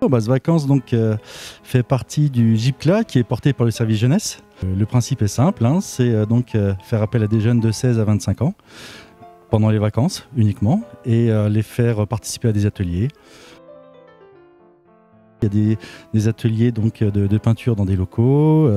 Base Vacances donc, fait partie du GIPCLA qui est porté par le service jeunesse. Le principe est simple, hein, c'est donc faire appel à des jeunes de 16 à 25 ans pendant les vacances uniquement et les faire participer à des ateliers. Il y a des ateliers donc, de peinture dans des locaux.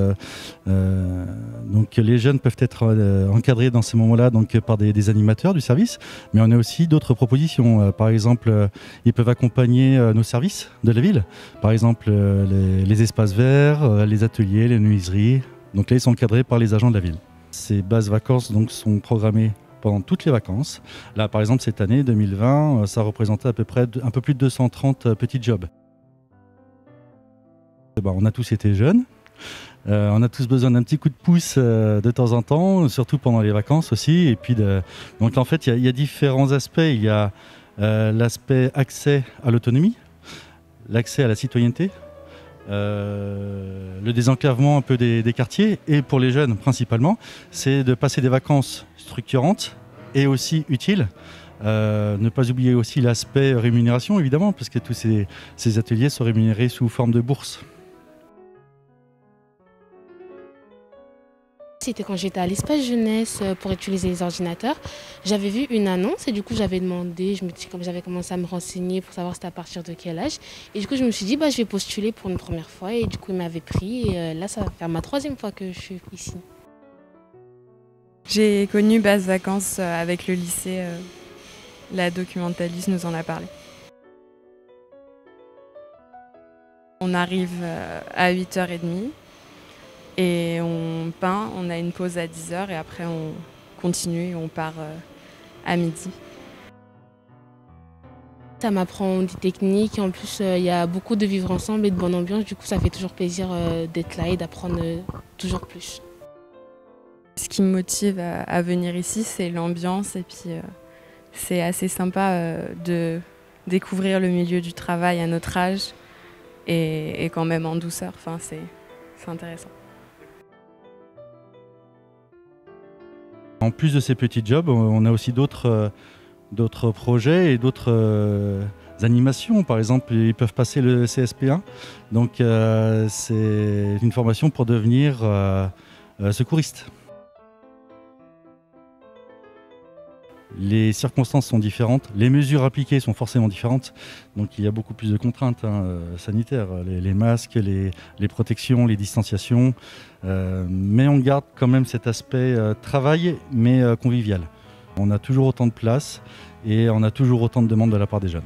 Donc les jeunes peuvent être encadrés dans ces moments-là donc, par des animateurs du service. Mais on a aussi d'autres propositions. Par exemple, ils peuvent accompagner nos services de la ville. Par exemple, les espaces verts, les ateliers, les menuiseries. Donc là, ils sont encadrés par les agents de la ville. Ces bases vacances donc, sont programmées pendant toutes les vacances. Là, par exemple, cette année 2020, ça représentait à peu près un peu plus de 230 petits jobs. On a tous été jeunes, on a tous besoin d'un petit coup de pouce de temps en temps, surtout pendant les vacances aussi. Et puis donc en fait, il y a différents aspects. Il y a l'aspect accès à l'autonomie, l'accès à la citoyenneté, le désenclavement un peu des quartiers. Et pour les jeunes principalement, c'est de passer des vacances structurantes et aussi utiles. Ne pas oublier aussi l'aspect rémunération évidemment, parce que tous ces ateliers sont rémunérés sous forme de bourse. C'était quand j'étais à l'espace jeunesse pour utiliser les ordinateurs. J'avais vu une annonce et du coup j'avais demandé, j'avais commencé à me renseigner pour savoir c'était à partir de quel âge. Et du coup je me suis dit je vais postuler pour une première fois et du coup ils m'avaient pris et là ça va faire ma 3e fois que je suis ici. J'ai connu Base Vacances avec le lycée, la documentaliste nous en a parlé. On arrive à 8h30. Et on peint, on a une pause à 10h et après on continue et on part à midi. Ça m'apprend des techniques et en plus il y a beaucoup de vivre ensemble et de bonne ambiance. Du coup ça fait toujours plaisir d'être là et d'apprendre toujours plus. Ce qui me motive à venir ici, c'est l'ambiance et puis c'est assez sympa de découvrir le milieu du travail à notre âge et quand même en douceur. Enfin, c'est intéressant. En plus de ces petits jobs, on a aussi d'autres projets et d'autres animations. Par exemple, ils peuvent passer le CSP1. Donc, c'est une formation pour devenir secouriste. Les circonstances sont différentes, les mesures appliquées sont forcément différentes, donc il y a beaucoup plus de contraintes sanitaires, les masques, les protections, les distanciations, mais on garde quand même cet aspect travail, mais convivial. On a toujours autant de place et on a toujours autant de demandes de la part des jeunes.